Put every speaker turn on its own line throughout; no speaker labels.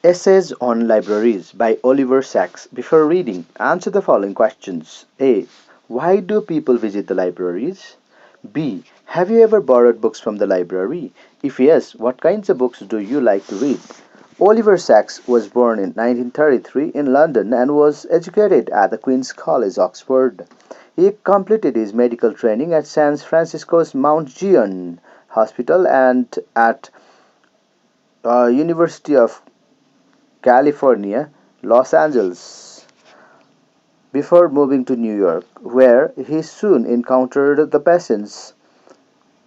Essays on Libraries by Oliver Sacks. Before reading, answer the following questions. A. Why do people visit the libraries? B. Have you ever borrowed books from the library? If yes, what kinds of books do you like to read? Oliver Sacks was born in 1933 in London and was educated at the Queen's College, Oxford. He completed his medical training at San Francisco's Mount Zion Hospital and at University of California, Los Angeles, before moving to New York, where he soon encountered the patients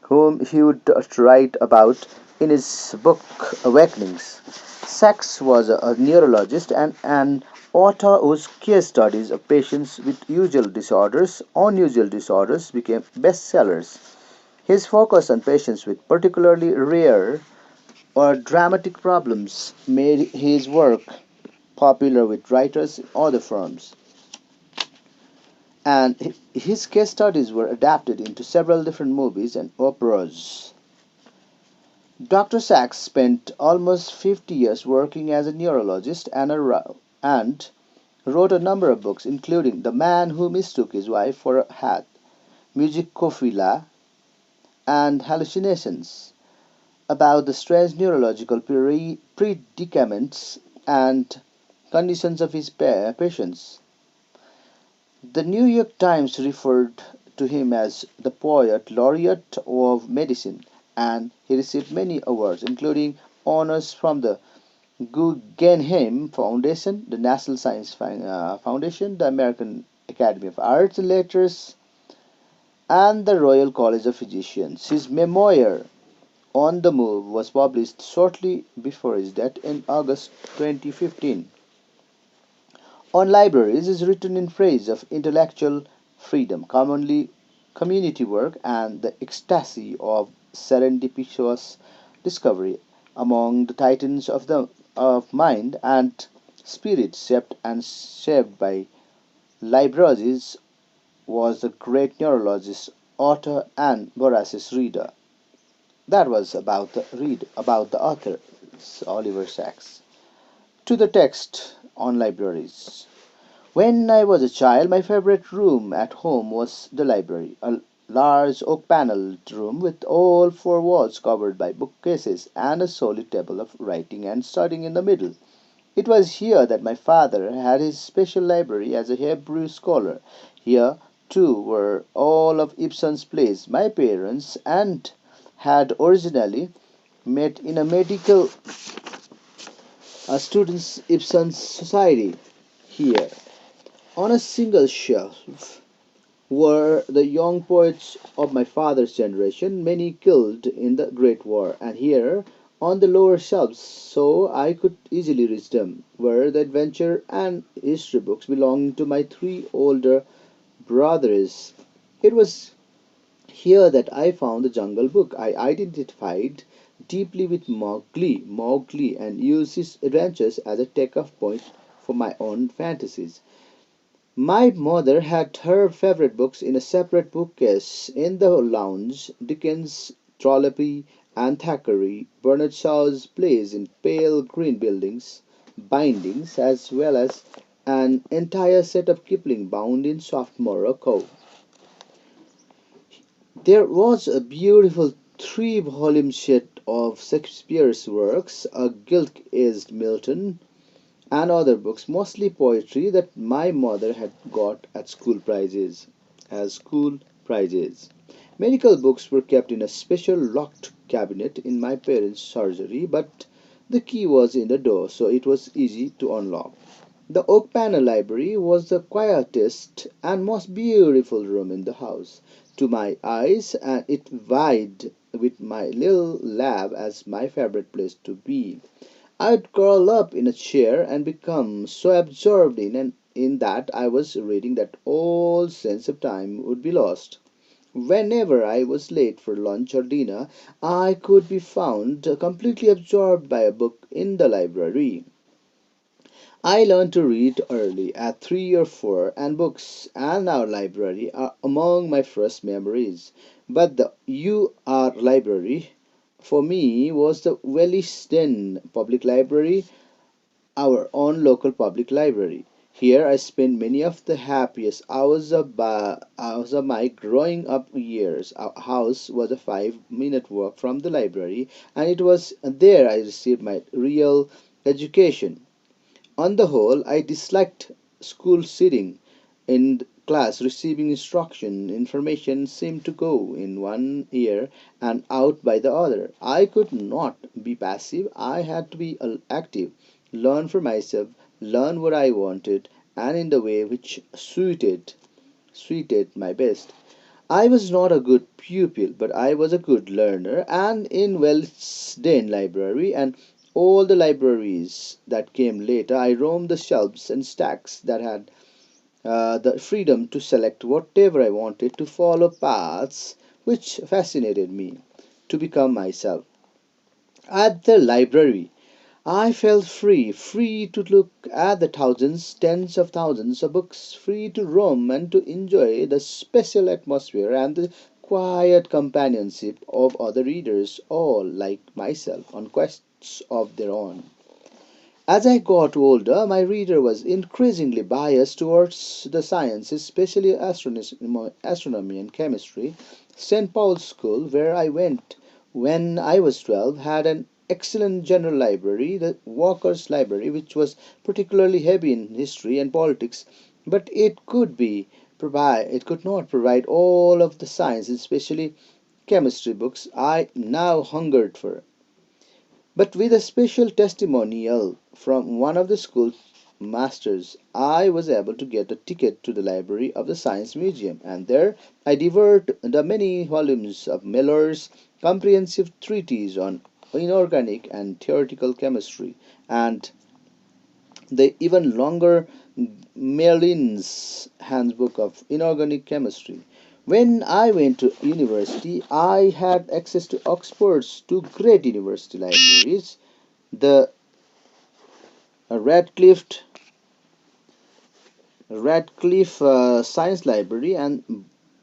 whom he would write about in his book Awakenings. Sachs was a neurologist and an author whose case studies of patients with unusual disorders became bestsellers. His focus on patients with particularly rare or dramatic problems made his work popular with writers in other firms, and his case studies were adapted into several different movies and operas. Dr. Sachs spent almost 50 years working as a neurologist and wrote a number of books, including The Man Who Mistook His Wife for a Hat, Musicophilia, and Hallucinations, about the strange neurological predicaments and conditions of his patients. The New York Times referred to him as the poet laureate of medicine, and he received many awards, including honors from the Guggenheim Foundation, the National Science Foundation, the American Academy of Arts and Letters, and the Royal College of Physicians. His memoir, On the Move, was published shortly before his death in August 2015. On libraries is written in praise of intellectual freedom, commonly community work, and the ecstasy of serendipitous discovery among the titans of mind and spirit shaped by libraries was the great neurologist, author, and voracious reader. That was about the author, Oliver Sacks. To the text on libraries. When I was a child, my favorite room at home was the library, a large oak paneled room with all four walls covered by bookcases and a solid table of writing and studying in the middle. It was here that my father had his special library as a Hebrew scholar. Here, too, were all of Ibsen's plays. My parents and had originally met in a medical students' Ibsen society here. On a single shelf were the young poets of my father's generation, many killed in the Great War, and here, on the lower shelves, so I could easily reach them, were the adventure and history books belonging to my three older brothers. It was here that I found the Jungle Book. I identified deeply with Mowgli, and used his adventures as a take-off point for my own fantasies. My mother had her favorite books in a separate bookcase in the lounge: Dickens, Trollope, and Thackeray, Bernard Shaw's plays in pale green bindings, as well as an entire set of Kipling bound in soft morocco. There was a beautiful three-volume set of Shakespeare's works, a gilt-edged Milton, and other books, mostly poetry, that my mother had got at school prizes. Medical books were kept in a special locked cabinet in my parents' surgery, but the key was in the door, so it was easy to unlock. The oak panel library was the quietest and most beautiful room in the house to my eyes, and it vied with my little lab as my favorite place to be. I'd curl up in a chair and become so absorbed in that I was reading that all sense of time would be lost. Whenever I was late for lunch or dinner, I could be found completely absorbed by a book in the library. I learned to read early, at 3 or 4, and books and our library are among my first memories. But the UR library for me was the Wellisden Public Library, our own local public library. Here I spent many of the happiest hours of my growing up years. Our house was a 5 minute walk from the library, and it was there I received my real education. On the whole, I disliked school sitting in class receiving instruction. Information seemed to go in one ear and out by the other. I could not be passive. I had to be active, learn for myself, learn what I wanted, and in the way which suited my best. I was not a good pupil, but I was a good learner, and in Wellsden Library and all the libraries that came later, I roamed the shelves and stacks that had the freedom to select whatever I wanted, to follow paths which fascinated me, to become myself. At the library, I felt free, free to look at the thousands, tens of thousands of books, free to roam and to enjoy the special atmosphere and the quiet companionship of other readers, all like myself, on quests of their own. As I got older, my reader was increasingly biased towards the sciences, especially astronomy and chemistry. St. Paul's School, where I went when I was 12, had an excellent general library, the Walker's Library, which was particularly heavy in history and politics, but it could not provide all of the science, especially chemistry books I now hungered for. But with a special testimonial from one of the school masters, I was able to get a ticket to the library of the Science Museum, and there I devoured the many volumes of Miller's comprehensive treatise on inorganic and theoretical chemistry, and the even longer Merlin's Handbook of Inorganic Chemistry. When I went to university, I had access to Oxford's two great university libraries, the Radcliffe Science Library and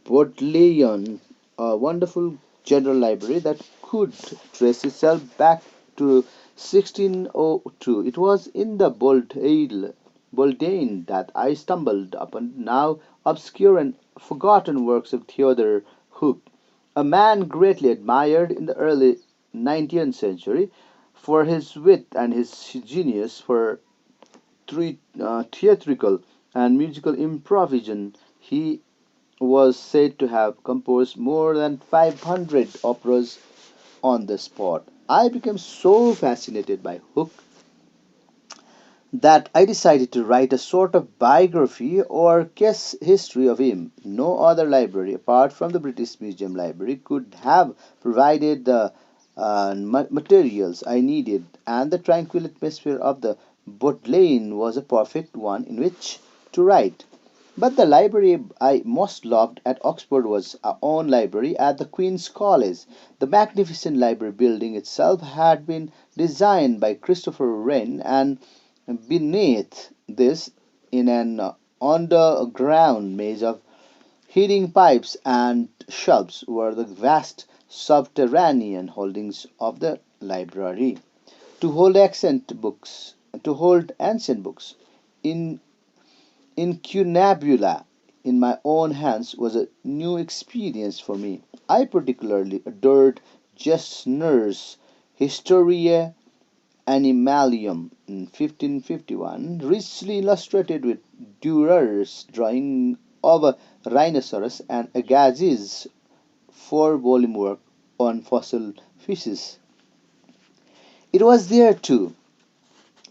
Bodleian, a wonderful general library that could trace itself back to 1602. It was in the Boldane that I stumbled upon now obscure and forgotten works of Theodore Hook, a man greatly admired in the early 19th century for his wit and his genius for theatrical and musical improvisation. He was said to have composed more than 500 operas on the spot. I became so fascinated by Hook that I decided to write a sort of biography or case history of him. No other library, apart from the British Museum Library, could have provided the materials I needed, and the tranquil atmosphere of the Bodleian was a perfect one in which to write. But the library I most loved at Oxford was our own library at the Queen's College. The magnificent library building itself had been designed by Christopher Wren, and beneath this, in an underground maze of heating pipes and shelves, were the vast subterranean holdings of the library. To hold ancient books in incunabula in my own hands was a new experience for me. I particularly adored Gesner's Historia Animalium in 1551, richly illustrated with Durer's drawing of a rhinoceros and Agassiz's four-volume work on fossil fishes. It was there, too,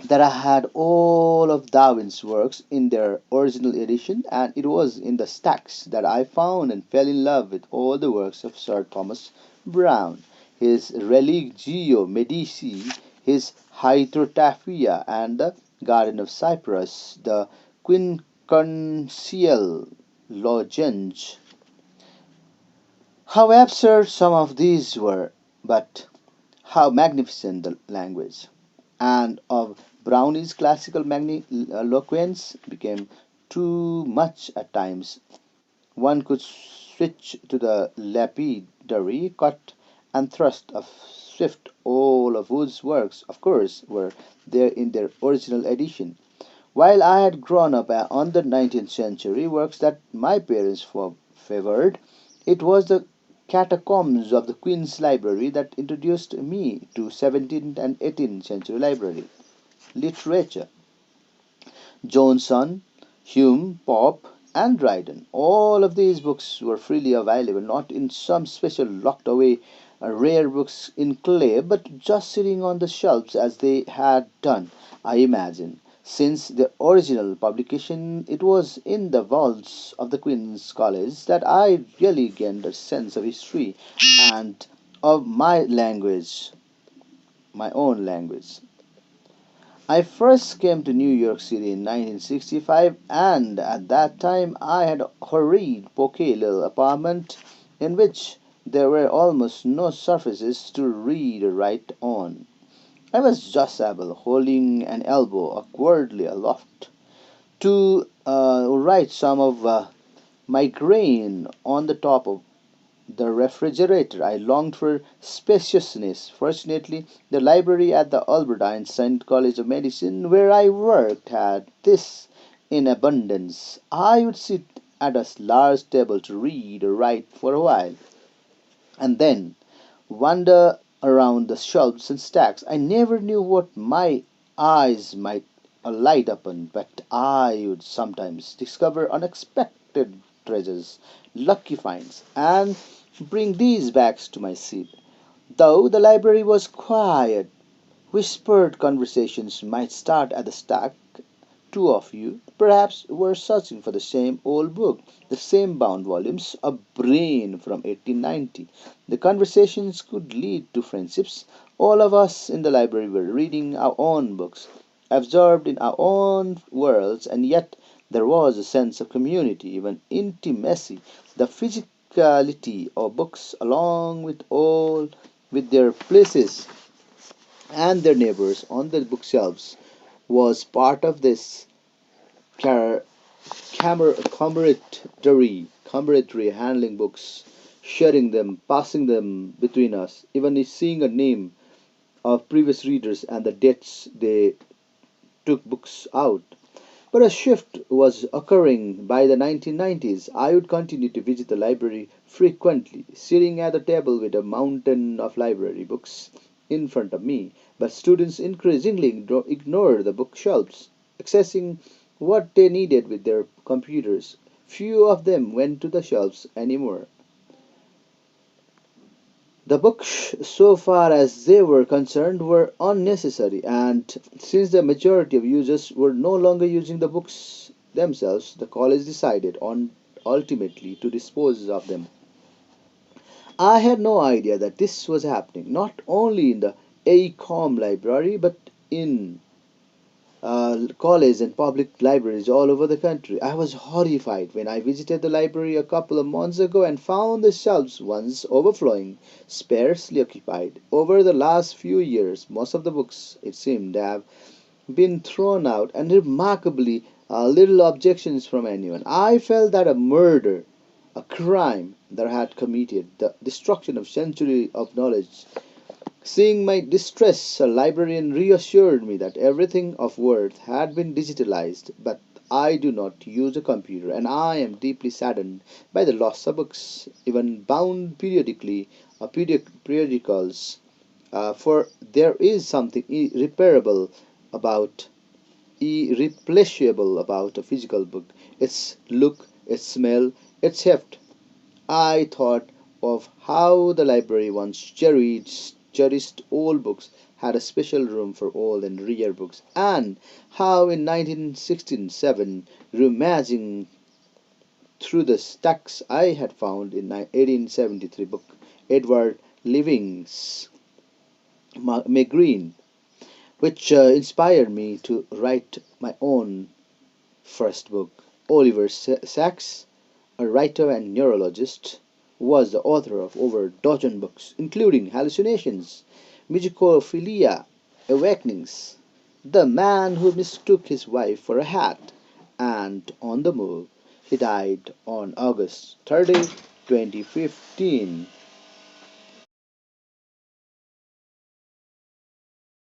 that I had all of Darwin's works in their original edition, and it was in the stacks that I found and fell in love with all the works of Sir Thomas Browne, his Religio Medici, his Hydrotaphia, and the Garden of Cyprus, the Quincuncial Lozenge. How absurd some of these were, but how magnificent the language! And of Brownie's classical magniloquence became too much at times. One could switch to the lapidary cut and thrust of Swift, all of whose works, of course, were there in their original edition. While I had grown up on the 19th century works that my parents favored, it was the catacombs of the Queen's Library that introduced me to 17th and 18th century library literature. Johnson, Hume, Pope, and Dryden. All of these books were freely available, not in some special locked away rare books in clay, but just sitting on the shelves as they had done, I imagine. Since the original publication, it was in the vaults of the Queen's College that I really gained a sense of history and of my own language. I first came to New York City in 1965, and at that time I had a horrid, poky little apartment in which there were almost no surfaces to read or write on. I was just able, holding an elbow awkwardly aloft, to write some of my grain on the top of the refrigerator. I longed for spaciousness. Fortunately, the library at the Albert Einstein College of Medicine, where I worked, had this in abundance. I would sit at a large table to read or write for a while, and then wander around the shelves and stacks. I never knew what my eyes might light upon, but I would sometimes discover unexpected treasures, lucky finds, and bring these back to my seat. Though the library was quiet, whispered conversations might start at the stack. Two of you, perhaps, were searching for the same old book, the same bound volumes, A Brain from 1890. The conversations could lead to friendships. All of us in the library were reading our own books, absorbed in our own worlds, and yet there was a sense of community, even intimacy. The physicality of books, along with all with their places and their neighbors on the bookshelves, was part of this car- camaraderie, handling books, sharing them, passing them between us, even if seeing a name of previous readers and the dates they took books out. But a shift was occurring by the 1990s. I would continue to visit the library frequently, sitting at the table with a mountain of library books in front of me. But students increasingly ignored the bookshelves, accessing what they needed with their computers. Few of them went to the shelves anymore. The books, so far as they were concerned, were unnecessary, and since the majority of users were no longer using the books themselves, the college decided on ultimately to dispose of them. I had no idea that this was happening, not only in the AECOM library, but in college and public libraries all over the country. I was horrified when I visited the library a couple of months ago and found the shelves once overflowing, sparsely occupied. Over the last few years, most of the books, it seemed, have been thrown out, and remarkably little objections from anyone. I felt that a murder, a crime that I had committed, the destruction of centuries of knowledge. Seeing my distress, a librarian reassured me that everything of worth had been digitalized, but I do not use a computer, and I am deeply saddened by the loss of books, even bound periodically, periodicals, for there is something irreplaceable about a physical book. Its look, its smell, its heft. I thought of how the library once cherished old books, had a special room for old and rare books, and how in 1967, rummaging through the stacks I had found in 1873 book, Edward Living's Magreen, which inspired me to write my own first book. Oliver Sacks, a writer and neurologist, was the author of over a dozen books, including Hallucinations, Musicophilia, Awakenings, The Man Who Mistook His Wife for a Hat, and On the Move. He died on August 30, 2015.